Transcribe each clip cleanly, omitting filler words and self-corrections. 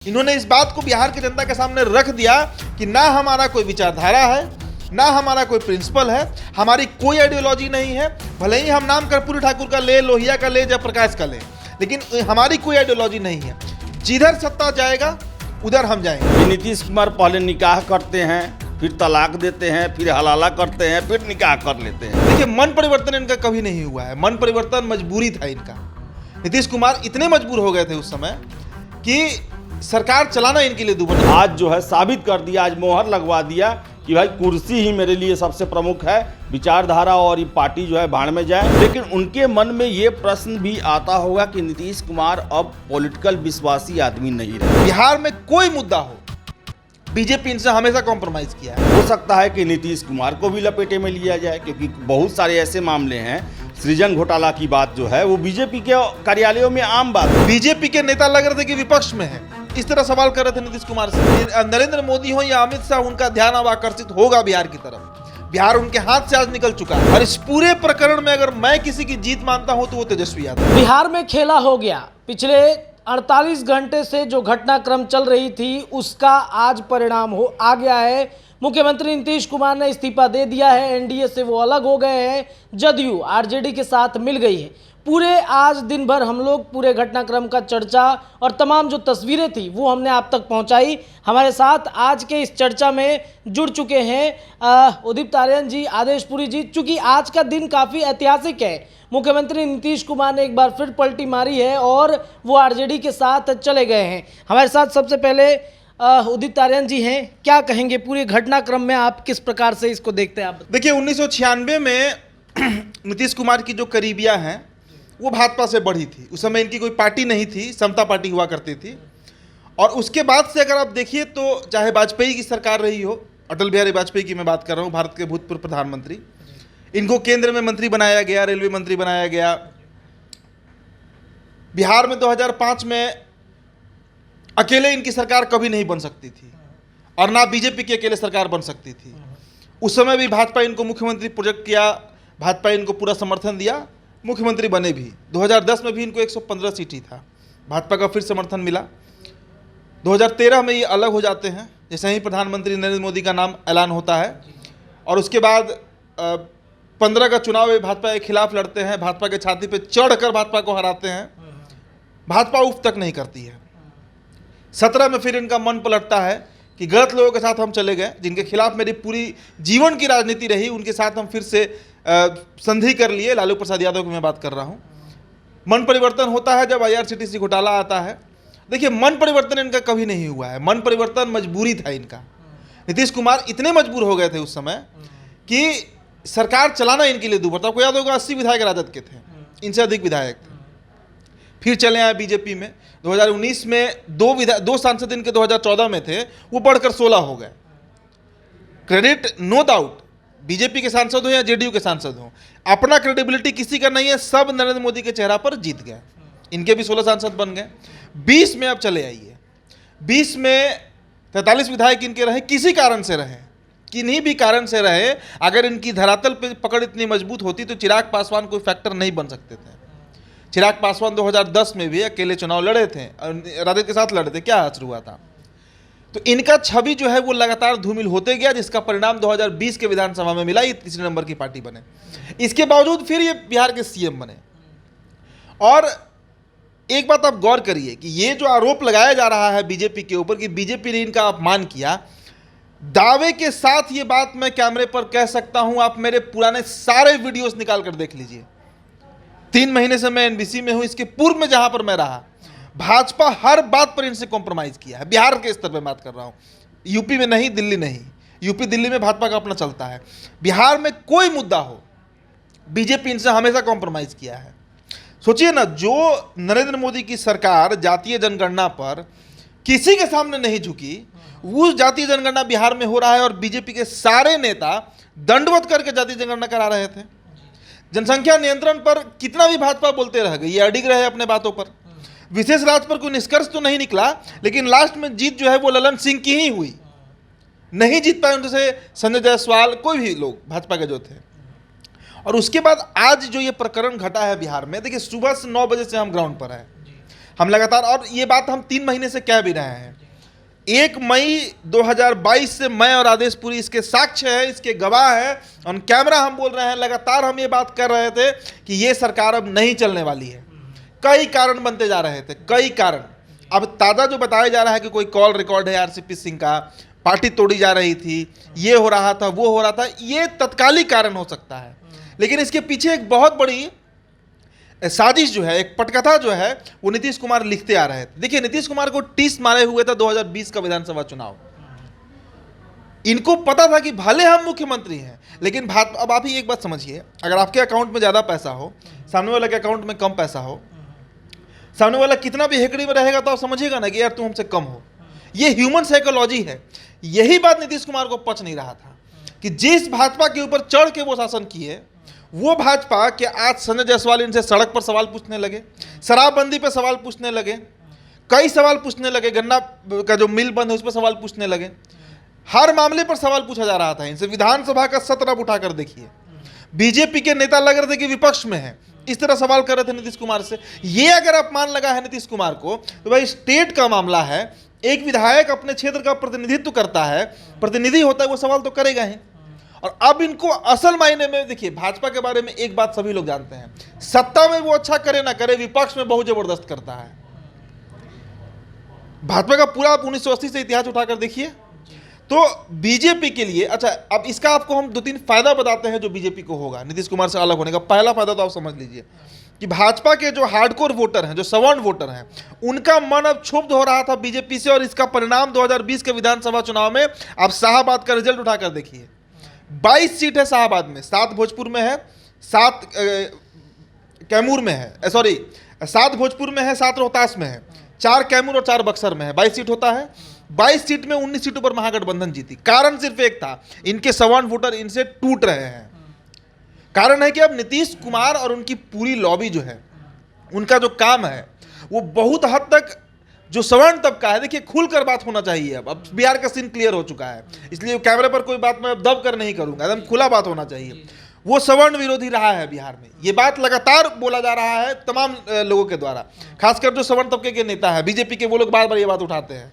इन्होंने इस बात को बिहार की जनता के सामने रख दिया कि ना हमारा कोई विचारधारा है, ना हमारा कोई प्रिंसिपल है, हमारी कोई आइडियोलॉजी नहीं है। भले ही हम नाम कर्पूरी ठाकुर का ले, लोहिया का ले, जयप्रकाश का ले, लेकिन हमारी कोई आइडियोलॉजी नहीं है। जिधर सत्ता जाएगा उधर हम जाएंगे। नीतीश कुमार पहले निकाह करते हैं, फिर तलाक देते हैं, फिर हलाला करते हैं, फिर निकाह कर लेते हैं। देखिए, मन परिवर्तन इनका कभी नहीं हुआ है। मन परिवर्तन मजबूरी था इनका। नीतीश कुमार इतने मजबूर हो गए थे उस समय कि सरकार चलाना इनके लिए दुभर। आज जो है साबित कर दिया, आज मोहर लगवा दिया कि भाई कुर्सी ही मेरे लिए सबसे प्रमुख है, विचारधारा और ये पार्टी जो है भाड़ में जाए। लेकिन उनके मन में ये प्रश्न भी आता होगा कि नीतीश कुमार अब पॉलिटिकल विश्वासी आदमी नहीं रहे। बिहार में कोई मुद्दा हो, बीजेपी इनसे हमेशा कॉम्प्रोमाइज किया है। हो सकता है कि नीतीश कुमार को भी लपेटे में लिया जाए, क्योंकि बहुत सारे ऐसे मामले हैं। सृजन घोटाला की बात जो है वो बीजेपी के कार्यालयों में आम बात है। बीजेपी के नेता लग रहे थे कि विपक्ष में है, इस तरह सवाल कर रहे थे नीतीश कुमार से। नरेंद्र मोदी हो या अमित शाह, उनका ध्यान अब आकर्षित होगा बिहार की तरफ। बिहार उनके हाथ से आज निकल चुका है। और इस पूरे प्रकरण में अगर मैं किसी की जीत मानता हूं तो वो तेजस्वी यादव। बिहार में खेला हो गया। पिछले 48 घंटे से जो घटनाक्रम चल रही थी उसका आज परिणाम आ गया है। मुख्यमंत्री नीतीश कुमार ने इस्तीफा दे दिया है। एनडीए से वो अलग हो गए हैं। जदयू आरजेडी के साथ मिल गई है। पूरे आज दिन भर हम लोग पूरे घटनाक्रम का चर्चा और तमाम जो तस्वीरें थी वो हमने आप तक पहुंचाई। हमारे साथ आज के इस चर्चा में जुड़ चुके हैं उदित तारियन जी, आदेश पुरी जी। चूंकि आज का दिन काफ़ी ऐतिहासिक है, मुख्यमंत्री नीतीश कुमार ने एक बार फिर पलटी मारी है और वो आरजेडी के साथ चले गए हैं। हमारे साथ सबसे पहले उदित तारियन जी हैं। क्या कहेंगे पूरे घटनाक्रम में, आप किस प्रकार से इसको देखते हैं? आप देखिए, 1996 में नीतीश कुमार की जो करीबियां हैं वो भाजपा से बढ़ी थी। उस समय इनकी कोई पार्टी नहीं थी, समता पार्टी हुआ करती थी। और उसके बाद से अगर आप देखिए तो चाहे वाजपेयी की सरकार रही हो, अटल बिहारी वाजपेयी की मैं बात कर रहा हूँ, भारत के भूतपूर्व प्रधानमंत्री, इनको केंद्र में मंत्री बनाया गया, रेलवे मंत्री बनाया गया। बिहार में 2005 में अकेले इनकी सरकार कभी नहीं बन सकती थी और ना बीजेपी की अकेले सरकार बन सकती थी। उस समय भी भाजपा इनको मुख्यमंत्री प्रोजेक्ट किया, भाजपा इनको पूरा समर्थन दिया, मुख्यमंत्री बने भी। 2010 में भी इनको 115 सीट ही था, भाजपा का फिर समर्थन मिला। 2013 में ये अलग हो जाते हैं, जैसे ही प्रधानमंत्री नरेंद्र मोदी का नाम ऐलान होता है। और उसके बाद 15 का चुनाव भाजपा के खिलाफ लड़ते हैं, भाजपा के छाती पे चढ़कर भाजपा को हराते हैं। भाजपा उफ तक नहीं करती है। 17 में फिर इनका मन पलटता है कि गलत लोगों के साथ हम चले गए, जिनके खिलाफ मेरी पूरी जीवन की राजनीति रही, उनके साथ हम फिर से संधि कर लिए। लालू प्रसाद यादव की मैं बात कर रहा हूँ। मन परिवर्तन होता है जब IRCTC घोटाला आता है। देखिए, मन परिवर्तन इनका कभी नहीं हुआ है। मन परिवर्तन मजबूरी था इनका। नीतीश कुमार इतने मजबूर हो गए थे उस समय कि सरकार चलाना इनके लिए दुभर था। आपको याद होगा 80 विधायक राजद के थे, इनसे अधिक विधायक थे। फिर चले आए बीजेपी में। 2019 में दो सांसद इनके 2014 में थे, वो बढ़कर 16 हो गए। क्रेडिट नो डाउट, बीजेपी के सांसद हो या जेडीयू के सांसद हो, अपना क्रेडिबिलिटी किसी का नहीं है, सब नरेंद्र मोदी के चेहरा पर जीत गए। इनके भी 16 सांसद बन गए। 20 में अब चले आइए, 20 में 43 विधायक इनके रहे, किसी कारण से रहे, किन्हीं भी कारण से रहे। अगर इनकी धरातल पे पकड़ इतनी मजबूत होती तो चिराग पासवान कोई फैक्टर नहीं बन सकते थे। चिराग पासवान 2010 में भी अकेले चुनाव लड़े थे, राजद के साथ लड़े थे, क्या असर हुआ था? तो इनका छवि जो है वो लगातार धूमिल होते गया, जिसका परिणाम 2020 के विधानसभा में मिला। ये तीसरे नंबर की पार्टी बने। इसके बावजूद फिर ये बिहार के सीएम बने। और एक बात आप गौर करिए कि ये जो आरोप लगाया जा रहा है बीजेपी के ऊपर कि बीजेपी ने इनका अपमान किया, दावे के साथ ये बात मैं कैमरे पर कह सकता हूं। आप मेरे पुराने सारे वीडियोस निकाल कर देख लीजिए। 3 महीने से मैं एनबीसी में हूं, इसके पूर्व में जहां पर मैं रहा, भाजपा हर बात पर इनसे कॉम्प्रोमाइज किया है। बिहार के स्तर पर बात कर रहा हूं, यूपी में नहीं, दिल्ली नहीं। यूपी दिल्ली में भाजपा का अपना चलता है। बिहार में कोई मुद्दा हो, बीजेपी इनसे हमेशा कॉम्प्रोमाइज किया है। सोचिए ना, जो नरेंद्र मोदी की सरकार जातीय जनगणना पर किसी के सामने नहीं झुकी, वो जातीय जनगणना बिहार में हो रहा है और बीजेपी के सारे नेता दंडवत करके जातीय जनगणना करा रहे थे। जनसंख्या नियंत्रण पर कितना भी भाजपा बोलते रह गए, ये अडिग रहे अपने बातों पर। विशेष राज्य पर कोई निष्कर्ष तो नहीं निकला, लेकिन लास्ट में जीत जो है वो ललन सिंह की ही हुई। नहीं जीत पाए उनसे संजय जायसवाल, कोई भी लोग भाजपा के जो थे। और उसके बाद आज जो ये प्रकरण घटा है बिहार में, देखिए सुबह से 9 बजे से हम ग्राउंड पर हैं। हम लगातार, और ये बात हम 3 महीने से कह भी रहे हैं। 1 मई 2022 से मैं और आदेशपुरी इसके साक्ष्य है, इसके गवाह है, ऑन कैमरा हम बोल रहे हैं, लगातार हम ये बात कर रहे थे कि ये सरकार अब नहीं चलने वाली है। कई कारण बनते जा रहे थे, कई कारण। अब ताज़ा जो बताया जा रहा है कि कोई कॉल रिकॉर्ड है आरसीपी सिंह का, पार्टी तोड़ी जा रही थी, ये हो रहा था, वो हो रहा था, ये तत्कालिक कारण हो सकता है, लेकिन इसके पीछे एक बहुत बड़ी साजिश जो है, एक पटकथा जो है, वो नीतीश कुमार लिखते आ रहे थे। देखिए, नीतीश कुमार को टीस मारे हुए था 2020 का विधानसभा चुनाव। इनको पता था कि भले हम मुख्यमंत्री हैं, लेकिन अब आप ही एक बात समझिए, अगर आपके अकाउंट में ज़्यादा पैसा हो, सामने वाले के अकाउंट में कम पैसा हो, सामने वाला कितना भी हेकड़ी में रहेगा तो आप समझिएगा ना कि यार तुम हमसे कम हो। ये ह्यूमन साइकोलॉजी है। यही बात नीतीश कुमार को पच नहीं रहा था कि जिस भाजपा के ऊपर चढ़ के वो शासन किए, वो भाजपा के आज संजय जायसवाल इनसे सड़क पर सवाल पूछने लगे, शराबबंदी पे सवाल पूछने लगे, कई सवाल पूछने लगे, गन्ना का जो मिल बंद है उस पर सवाल पूछने लगे, हर मामले पर सवाल पूछा जा रहा था इनसे। विधानसभा का सत्र आप उठाकर देखिए, बीजेपी के नेता लग रहे थे कि विपक्ष में है, इस तरह सवाल कर रहे थे नीतीश कुमार से। ये अगर अपमान लगा है नीतीश कुमार को, तो भाई स्टेट का मामला है, एक विधायक अपने क्षेत्र का प्रतिनिधित्व करता है, प्रतिनिधि होता है, वो सवाल तो करेगा ही। और अब इनको असल मायने में देखिए, भाजपा के बारे में एक बात सभी लोग जानते हैं, सत्ता में वो अच्छा करे ना करे, विपक्ष में बहुत जबरदस्त करता है। भाजपा का पूरा आप 1980 से इतिहास उठाकर देखिए। तो बीजेपी के लिए, अच्छा अब इसका आपको हम 2-3 फायदा बताते हैं जो बीजेपी को होगा नीतीश कुमार से अलग होने का। पहला फायदा तो आप समझ लीजिए कि भाजपा के जो हार्डकोर वोटर हैं, जो सवर्ण वोटर हैं, उनका मन अब क्षुब्ध हो रहा था बीजेपी से, और इसका परिणाम 2020 के विधानसभा चुनाव में आप शाहाबाद का रिजल्ट उठाकर देखिए। 22 सीट है शाहाबाद में, 7 भोजपुर में है, 7 कैमूर में है, 7 भोजपुर में है, 7 रोहतास में है, 4 कैमूर और 4 बक्सर में है। 22 सीट होता है। 22 सीट में 19 सीटों पर महागठबंधन जीती। कारण सिर्फ एक था, इनके सवर्ण वोटर इनसे टूट रहे हैं। कारण है कि अब नीतीश कुमार और उनकी पूरी लॉबी जो है, उनका जो काम है, वो बहुत हद तक जो सवर्ण तबका है, देखिए खुलकर बात होना चाहिए। अब बिहार का सीन क्लियर हो चुका है, इसलिए कैमरे पर कोई बात मैं दब कर नहीं करूंगा, एकदम खुला बात होना चाहिए। वो सवर्ण विरोधी रहा है बिहार में, ये बात लगातार बोला जा रहा है तमाम लोगों के द्वारा, खासकर जो सवर्ण तबके के नेता है बीजेपी के, वो लोग बार बार ये बात उठाते हैं।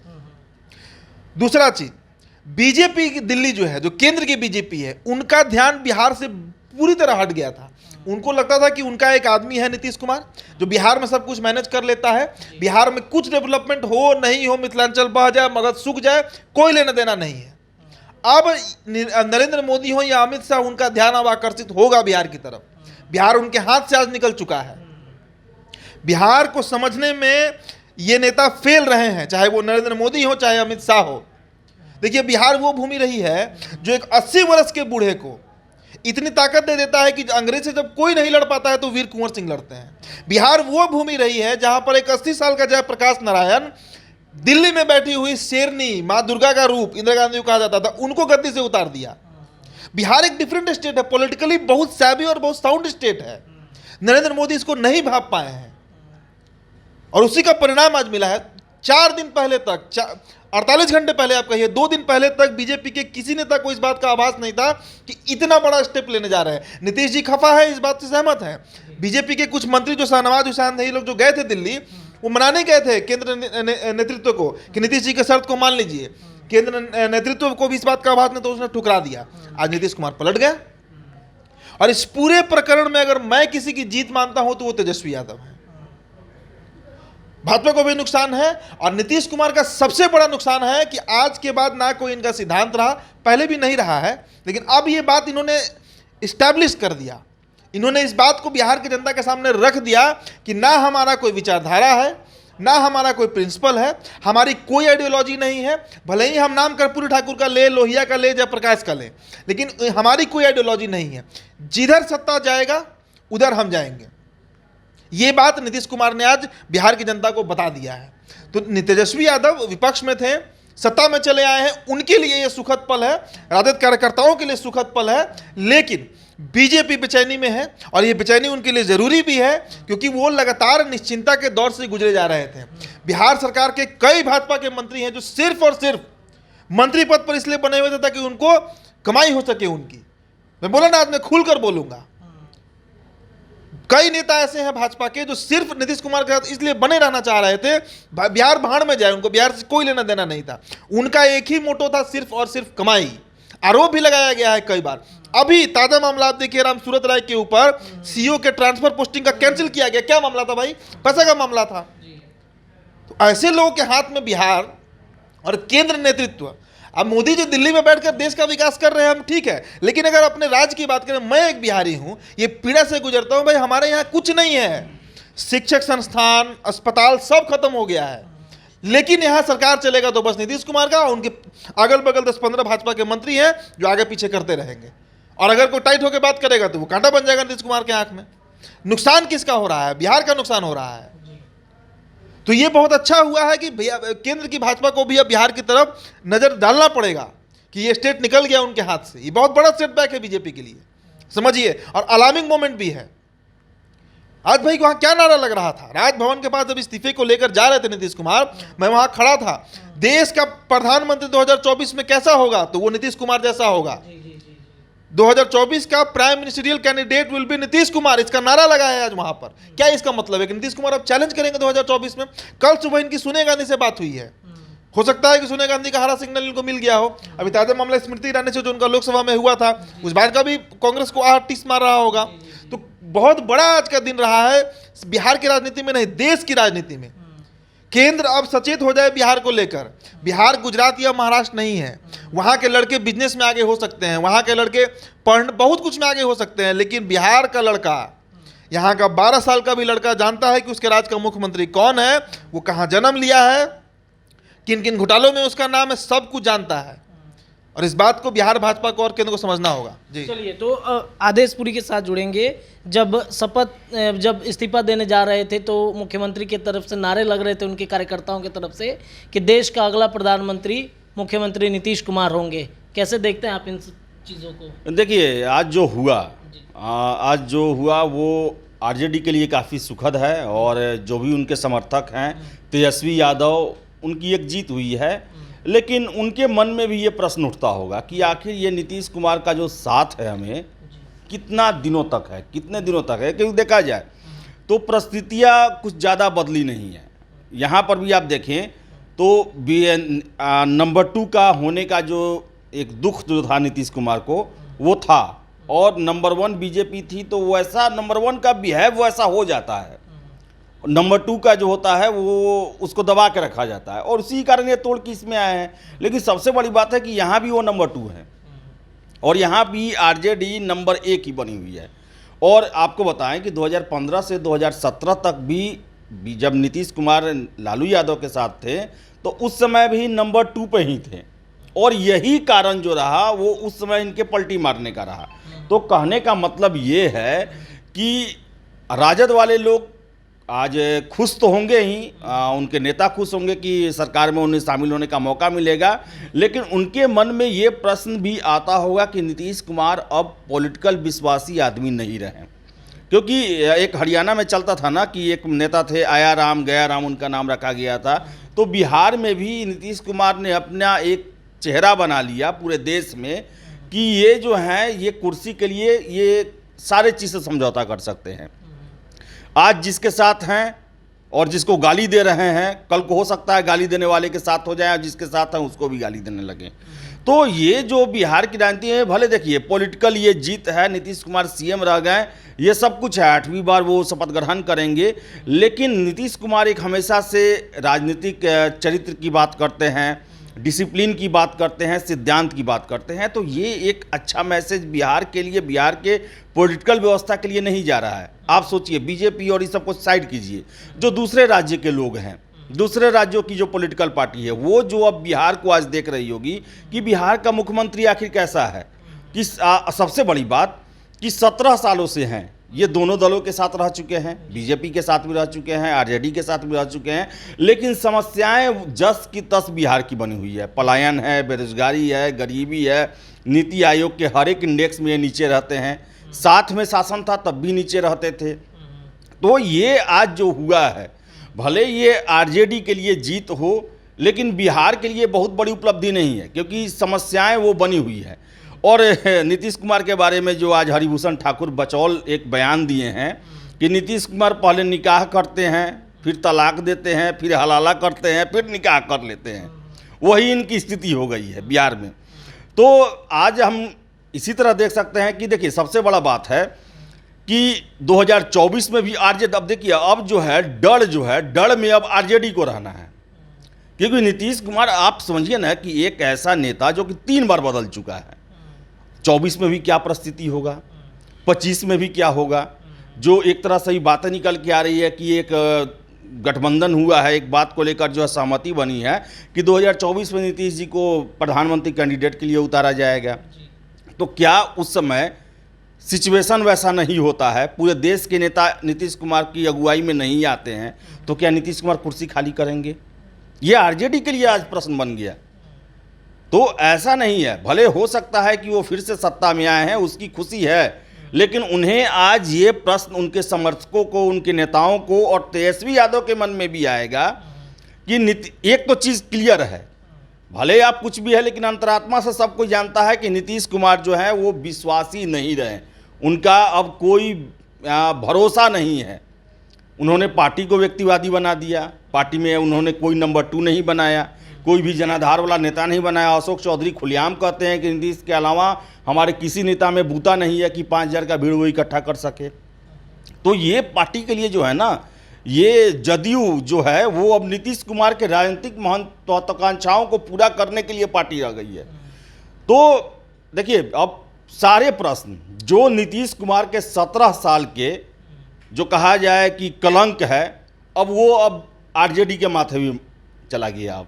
दूसरा चीज, बीजेपी की दिल्ली जो है, जो केंद्र की बीजेपी है, उनका ध्यान बिहार से पूरी तरह हट गया था। उनको लगता था कि उनका एक आदमी है नीतीश कुमार, जो बिहार में सब कुछ मैनेज कर लेता है, बिहार में कुछ डेवलपमेंट हो नहीं हो, मिथिलांचल बह जाए, मगध सूख जाए, कोई लेना देना नहीं है। अब नरेंद्र मोदी हो या अमित शाह, उनका ध्यान अब आकर्षित होगा बिहार की तरफ। बिहार उनके हाथ से आज निकल चुका है। बिहार को समझने में ये नेता फेल रहे हैं, चाहे वो नरेंद्र मोदी हो चाहे अमित शाह हो। देखिए, बिहार वो भूमि रही है जो एक 80 वर्ष के बूढ़े को इतनी ताकत दे देता है कि अंग्रेज से जब कोई नहीं लड़ पाता है तो वीर कुंवर सिंह लड़ते हैं। बिहार वो भूमि रही है जहां पर एक 80 साल का जयप्रकाश नारायण दिल्ली में बैठी हुई शेरनी मां दुर्गा का रूप इंदिरा गांधी को कहा जाता था, उनको गद्दी से उतार दिया। बिहार एक डिफरेंट स्टेट है, पॉलिटिकली बहुत सैवी और बहुत साउंड स्टेट है। नरेंद्र मोदी इसको नहीं भाप पाए हैं और उसी का परिणाम आज मिला है। 4 दिन पहले तक, 48 घंटे पहले आप कहिए, 2 दिन पहले तक बीजेपी के किसी नेता को इस बात का आभास नहीं था कि इतना बड़ा स्टेप लेने जा रहे हैं। नीतीश जी खफा है, इस बात से सहमत है। बीजेपी के कुछ मंत्री जो शाहनवाज हुसैन ये लोग जो गए थे दिल्ली, वो मनाने गए थे केंद्र नेतृत्व को कि नीतीश जी के शर्त को मान लीजिए। केंद्र नेतृत्व को भी इस बात का आभास नहीं, तो उसने ठुकरा दिया। आज नीतीश कुमार पलट गया। और इस पूरे प्रकरण में अगर मैं किसी की जीत मानता हूं तो वो तेजस्वी यादव है। भाजपा को भी नुकसान है और नीतीश कुमार का सबसे बड़ा नुकसान है कि आज के बाद ना कोई इनका सिद्धांत रहा, पहले भी नहीं रहा है, लेकिन अब ये बात इन्होंने इस्टेब्लिश कर दिया। इन्होंने इस बात को बिहार की जनता के सामने रख दिया कि ना हमारा कोई विचारधारा है, ना हमारा कोई प्रिंसिपल है, हमारी कोई आइडियोलॉजी नहीं है। भले ही हम नाम कर्पूरी ठाकुर का ले, लोहिया का ले, जयप्रकाश का ले, लेकिन हमारी कोई आइडियोलॉजी नहीं है। जिधर सत्ता जाएगा उधर हम जाएंगे। ये बात नीतीश कुमार ने आज बिहार की जनता को बता दिया है। तो तेजस्वी यादव विपक्ष में थे, सत्ता में चले आए हैं, उनके लिए ये सुखद पल है, राजद कार्यकर्ताओं के लिए सुखद पल है, लेकिन बीजेपी बेचैनी में है और ये बेचैनी उनके लिए जरूरी भी है क्योंकि वो लगातार निश्चिंता के दौर से गुजरे जा रहे थे। बिहार सरकार के कई भाजपा के मंत्री हैं जो सिर्फ और सिर्फ मंत्री पद पर इसलिए बने हुए थे ताकि उनको कमाई हो सके उनकी। मैं बोला ना, आज मैं खुलकर बोलूंगा, कई नेता ऐसे हैं भाजपा के जो सिर्फ नीतीश कुमार के साथ इसलिए बने रहना चाह रहे थे, बिहार भाड़ में जाए, उनको बिहार से कोई लेना देना नहीं था। उनका एक ही मोटो था, सिर्फ और सिर्फ कमाई। आरोप भी लगाया गया है कई बार। अभी ताजा मामला आप देखिए, राम सूरत राय के ऊपर सीईओ के ट्रांसफर पोस्टिंग का कैंसिल किया गया। क्या मामला था भाई? पैसा का मामला था। तो ऐसे लोगों के हाथ में बिहार और केंद्र नेतृत्व। अब मोदी जी दिल्ली में बैठकर देश का विकास कर रहे हैं, हम ठीक है, लेकिन अगर अपने राज्य की बात करें, मैं एक बिहारी हूं, ये पीड़ा से गुजरता हूं भाई। हमारे यहाँ कुछ नहीं है, शिक्षक संस्थान, अस्पताल सब खत्म हो गया है, लेकिन यहाँ सरकार चलेगा तो बस नीतीश कुमार का। उनके अगल बगल 10-15 भाजपा के मंत्री हैं जो आगे पीछे करते रहेंगे, और अगर कोई टाइट होकर बात करेगा तो वो कांटा बन जाएगा नीतीश कुमार के आंख में। नुकसान किसका हो रहा है? बिहार का नुकसान हो रहा है। तो ये बहुत अच्छा हुआ है कि भैया केंद्र की भाजपा को भी अब बिहार की तरफ नजर डालना पड़ेगा कि ये स्टेट निकल गया उनके हाथ से। ये बहुत बड़ा सेटबैक है बीजेपी के लिए, समझिए, और अलार्मिंग मोमेंट भी है। आज भाई वहां क्या नारा लग रहा था? राजभवन के पास जब इस्तीफे को लेकर जा रहे थे नीतीश कुमार, मैं वहां खड़ा था। देश का प्रधानमंत्री 2024 में कैसा होगा? तो वो नीतीश कुमार जैसा होगा। 2024 का prime ministerial candidate will be Nitish Kumar, इसका नारा लगा है आज वहां पर। क्या इसका मतलब है कि नीतीश कुमार अब चैलेंज करेंगे 2024 में? कल सुबह इनकी सोनिया गांधी से बात हुई है, हो सकता है कि सोनिया गांधी का हरा सिग्नल इनको मिल गया हो। अभी ताजा मामला स्मृति ईरानी से जो उनका लोकसभा में हुआ था, उस बार का भी कांग्रेस को टिस मार रहा होगा। तो बहुत बड़ा आज का दिन रहा है बिहार की राजनीति में, नहीं देश की राजनीति में। केंद्र अब सचेत हो जाए बिहार को लेकर। बिहार गुजरात या महाराष्ट्र नहीं है। वहाँ के लड़के बिजनेस में आगे हो सकते हैं, वहाँ के लड़के पढ़ बहुत कुछ में आगे हो सकते हैं, लेकिन बिहार का लड़का, यहाँ का 12 साल का भी लड़का जानता है कि उसके राज्य का मुख्यमंत्री कौन है, वो कहाँ जन्म लिया है, किन किन घोटालों में उसका नाम है, सब कुछ जानता है। और इस बात को बिहार भाजपा को और केंद्र को समझना होगा। जी चलिए, तो आदेश पुरी के साथ जुड़ेंगे। जब इस्तीफा देने जा रहे थे तो मुख्यमंत्री की तरफ से नारे लग रहे थे उनके कार्यकर्ताओं की तरफ से कि देश का अगला प्रधानमंत्री मुख्यमंत्री नीतीश कुमार होंगे। कैसे देखते हैं आप इन चीज़ों को? देखिए, आज जो हुआ वो आरजेडी के लिए काफ़ी सुखद है, और जो भी उनके समर्थक हैं, तेजस्वी यादव, उनकी एक जीत हुई है। लेकिन उनके मन में भी ये प्रश्न उठता होगा कि आखिर ये नीतीश कुमार का जो साथ है हमें कितना दिनों तक है, कितने दिनों तक है। क्योंकि देखा जाए तो परिस्थितियाँ कुछ ज़्यादा बदली नहीं है। यहाँ पर भी आप देखें तो नंबर 2 का होने का जो एक दुख जो था नीतीश कुमार को, वो था, और नंबर 1 बीजेपी थी, तो वैसा नंबर 1 का बिहेव वैसा हो जाता है। नंबर 2 का जो होता है वो उसको दबा के रखा जाता है, और उसी कारण ये तोड़ के इसमें आए हैं। लेकिन सबसे बड़ी बात है कि यहाँ भी वो नंबर 2 है, और यहाँ भी आरजेडी नंबर 1 ही बनी हुई है। और आपको बताएं कि 2015 से 2017 तक भी जब नीतीश कुमार लालू यादव के साथ थे तो उस समय भी नंबर 2 पे ही थे, और यही कारण जो रहा वो उस समय इनके पलटी मारने का रहा। तो कहने का मतलब ये है कि राजद वाले लोग आज खुश तो होंगे ही, उनके नेता खुश होंगे कि सरकार में उन्हें शामिल होने का मौका मिलेगा, लेकिन उनके मन में ये प्रश्न भी आता होगा कि नीतीश कुमार अब पॉलिटिकल विश्वासी आदमी नहीं रहे। क्योंकि एक हरियाणा में चलता था ना कि एक नेता थे आया राम गया राम, उनका नाम रखा गया था। तो बिहार में भी नीतीश कुमार ने अपना एक चेहरा बना लिया पूरे देश में कि ये जो हैं ये कुर्सी के लिए ये सारे चीज़ से समझौता कर सकते हैं। आज जिसके साथ हैं और जिसको गाली दे रहे हैं, कल को हो सकता है गाली देने वाले के साथ हो जाए, और जिसके साथ हैं उसको भी गाली देने लगे। तो ये जो बिहार की राजनीति है, भले देखिए पॉलिटिकल ये जीत है, नीतीश कुमार सीएम रह गए, ये सब कुछ है, 8वीं बार वो शपथ ग्रहण करेंगे, लेकिन नीतीश कुमार एक हमेशा से राजनीतिक चरित्र की बात करते हैं, डिसिप्लिन की बात करते हैं, सिद्धांत की बात करते हैं। तो ये एक अच्छा मैसेज बिहार के लिए, बिहार के पॉलिटिकल व्यवस्था के लिए नहीं जा रहा है। आप सोचिए, बीजेपी और इस सब को साइड कीजिए, जो दूसरे राज्य के लोग हैं, दूसरे राज्यों की जो पॉलिटिकल पार्टी है, वो जो अब बिहार को आज देख रही होगी कि बिहार का मुख्यमंत्री आखिर कैसा है। कि सबसे बड़ी बात कि 17 सालों से हैं, ये दोनों दलों के साथ रह चुके हैं, बीजेपी के साथ भी रह चुके हैं, आरजेडी के साथ भी रह चुके हैं, लेकिन समस्याएं जस की तस बिहार की बनी हुई है। पलायन है, बेरोजगारी है, गरीबी है, नीति आयोग के हर एक इंडेक्स में ये नीचे रहते हैं। साथ में शासन था तब भी नीचे रहते थे। तो ये आज जो हुआ है, भले ये आरजेडी के लिए जीत हो, लेकिन बिहार के लिए बहुत बड़ी उपलब्धि नहीं है, क्योंकि समस्याएं वो बनी हुई है। और नीतीश कुमार के बारे में जो आज हरिभूषण ठाकुर बचौल एक बयान दिए हैं, कि नीतीश कुमार पहले निकाह करते हैं, फिर तलाक देते हैं, फिर हलाला करते हैं, फिर निकाह कर लेते हैं। वही इनकी स्थिति हो गई है बिहार में। तो आज हम इसी तरह देख सकते हैं कि देखिए सबसे बड़ा बात है कि 2024 में भी आरजेडी, अब देखिए अब जो है डर में अब आरजेडी को रहना है, क्योंकि नीतीश कुमार आप समझिए ना कि एक ऐसा नेता जो कि 3 बार बदल चुका है। 24 में भी क्या परिस्थिति होगा, 25 में भी क्या होगा, जो एक तरह से ही बातें निकल के आ रही है कि एक गठबंधन हुआ है, एक बात को लेकर जो है सहमति बनी है कि 2024 में नीतीश जी को प्रधानमंत्री कैंडिडेट के लिए उतारा जाएगा। तो क्या उस समय सिचुएशन वैसा नहीं होता है, पूरे देश के नेता नीतीश कुमार की अगुवाई में नहीं आते हैं, तो क्या नीतीश कुमार कुर्सी खाली करेंगे? ये आरजेडी के लिए आज प्रश्न बन गया। तो ऐसा नहीं है, भले हो सकता है कि वो फिर से सत्ता में आए हैं, उसकी खुशी है, लेकिन उन्हें आज ये प्रश्न उनके समर्थकों को, उनके नेताओं को और तेजस्वी यादव के मन में भी आएगा कि एक तो चीज़ क्लियर है, भले आप कुछ भी है लेकिन अंतरात्मा से सब कोई जानता है कि नीतीश कुमार जो है वो विश्वासी नहीं रहे, उनका अब कोई भरोसा नहीं है। उन्होंने पार्टी को व्यक्तिवादी बना दिया, पार्टी में उन्होंने कोई नंबर 2 नहीं बनाया, कोई भी जनाधार वाला नेता नहीं बनाया। अशोक चौधरी खुलेआम कहते हैं कि नीतीश के अलावा हमारे किसी नेता में बूता नहीं है कि 5000 का भीड़ वो इकट्ठा कर सके। तो ये पार्टी के लिए जो है ना, ये जदयू जो है वो अब नीतीश कुमार के राजनीतिक महत्वाकांक्षाओं को पूरा करने के लिए पार्टी रह गई है। तो देखिए अब सारे प्रश्न जो नीतीश कुमार के 17 साल के जो कहा जाए कि कलंक है, अब वो आरजेडी के माथे भी चला गया।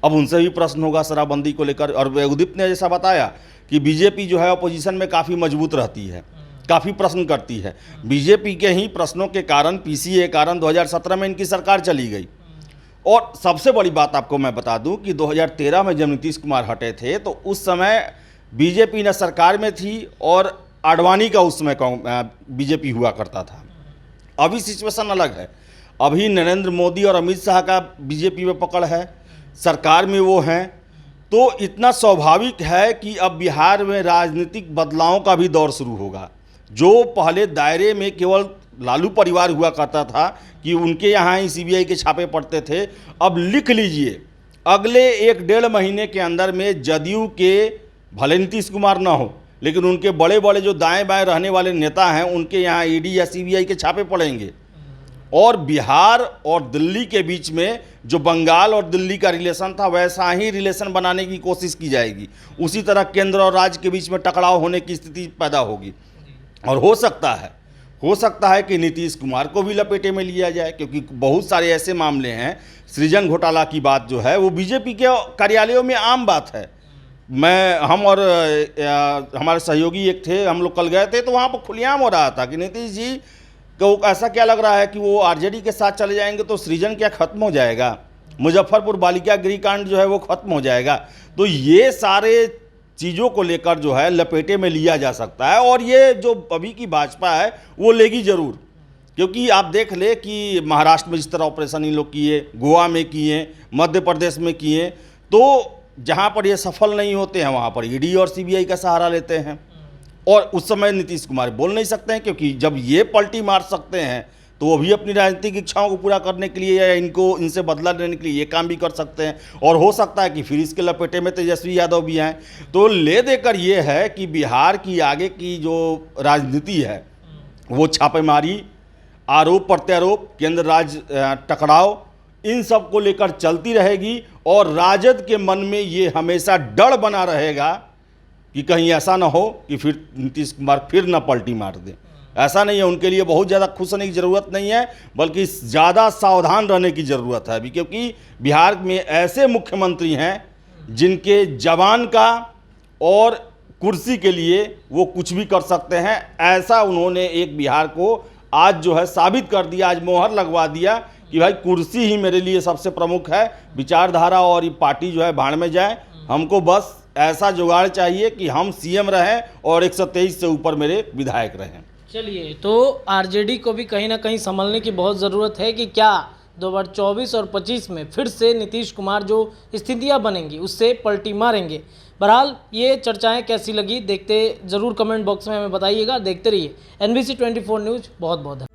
अब उनसे भी प्रश्न होगा शराबबंदी को लेकर। और उदित ने जैसा बताया कि बीजेपी जो है अपोजिशन में काफ़ी मजबूत रहती है, काफ़ी प्रश्न करती है। बीजेपी के ही प्रश्नों के कारण, पीसीए के कारण 2017 में इनकी सरकार चली गई। और सबसे बड़ी बात आपको मैं बता दूं कि 2013 में जब नीतीश कुमार हटे थे तो उस समय बीजेपी न सरकार में थी और आडवाणी का उस समय बीजेपी हुआ करता था। अभी सिचुएशन अलग है, अभी नरेंद्र मोदी और अमित शाह का बीजेपी में पकड़ है, सरकार में वो हैं। तो इतना स्वाभाविक है कि अब बिहार में राजनीतिक बदलावों का भी दौर शुरू होगा। जो पहले दायरे में केवल लालू परिवार हुआ करता था कि उनके यहाँ ही सीबीआई के छापे पड़ते थे, अब लिख लीजिए अगले 1-1.5 महीने के अंदर में जदयू के, भले नीतीश कुमार ना हो लेकिन उनके बड़े बड़े जो दाएं बाएं रहने वाले नेता हैं उनके यहाँ ईडी या सीबीआई के छापे पड़ेंगे। और बिहार और दिल्ली के बीच में जो बंगाल और दिल्ली का रिलेशन था वैसा ही रिलेशन बनाने की कोशिश की जाएगी। उसी तरह केंद्र और राज्य के बीच में टकराव होने की स्थिति पैदा होगी। और हो सकता है कि नीतीश कुमार को भी लपेटे में लिया जाए, क्योंकि बहुत सारे ऐसे मामले हैं। सृजन घोटाला की बात जो है वो बीजेपी के कार्यालयों में आम बात है। हम और हमारे सहयोगी एक थे, हम लोग कल गए थे तो वहाँ पर खुलेआम हो रहा था कि नीतीश जी को ऐसा क्या लग रहा है कि वो आरजेडी के साथ चले जाएंगे तो सृजन क्या खत्म हो जाएगा, मुजफ्फरपुर बालिका गृह कांड जो है वो खत्म हो जाएगा। तो ये सारे चीज़ों को लेकर जो है लपेटे में लिया जा सकता है। और ये जो अभी की भाजपा है वो लेगी ज़रूर, क्योंकि आप देख ले कि महाराष्ट्र में जिस तरह ऑपरेशन इन लोग किए, गोवा में किए, मध्य प्रदेश में किए, तो जहाँ पर ये सफल नहीं होते हैं वहाँ पर ईडी और सीबीआई का सहारा लेते हैं। और उस समय नीतीश कुमार बोल नहीं सकते हैं, क्योंकि जब ये पलटी मार सकते हैं तो वो भी अपनी राजनीतिक इच्छाओं को पूरा करने के लिए या इनसे बदला लेने के लिए ये काम भी कर सकते हैं। और हो सकता है कि फिर इसके लपेटे में तेजस्वी यादव भी आएँ। तो ले देकर ये है कि बिहार की आगे की जो राजनीति है वो छापेमारी, आरोप प्रत्यारोप, केंद्र राज्य टकराव, इन सब को लेकर चलती रहेगी। और राजद के मन में ये हमेशा डर बना रहेगा कि कहीं ऐसा ना हो कि फिर नीतीश कुमार फिर ना पलटी मार दे। ऐसा नहीं है, उनके लिए बहुत ज़्यादा खुश होने की ज़रूरत नहीं है, बल्कि ज़्यादा सावधान रहने की ज़रूरत है अभी, क्योंकि बिहार में ऐसे मुख्यमंत्री हैं जिनके जवान का और कुर्सी के लिए वो कुछ भी कर सकते हैं। ऐसा उन्होंने एक बिहार को आज जो है साबित कर दिया, आज मोहर लगवा दिया कि भाई कुर्सी ही मेरे लिए सबसे प्रमुख है, विचारधारा और ये पार्टी जो है भाड़ में जाए, हमको बस ऐसा जुगाड़ चाहिए कि हम सीएम रहें और 123 से ऊपर मेरे विधायक रहें। चलिए, तो आरजेडी को भी कहीं ना कहीं संभलने की बहुत ज़रूरत है कि क्या 2024 और 25 में फिर से नीतीश कुमार जो स्थितियां बनेंगी उससे पलटी मारेंगे। बहरहाल ये चर्चाएं कैसी लगी देखते ज़रूर कमेंट बॉक्स में हमें बताइएगा। देखते रहिए NBC 24 न्यूज़। बहुत बहुत धन्यवाद।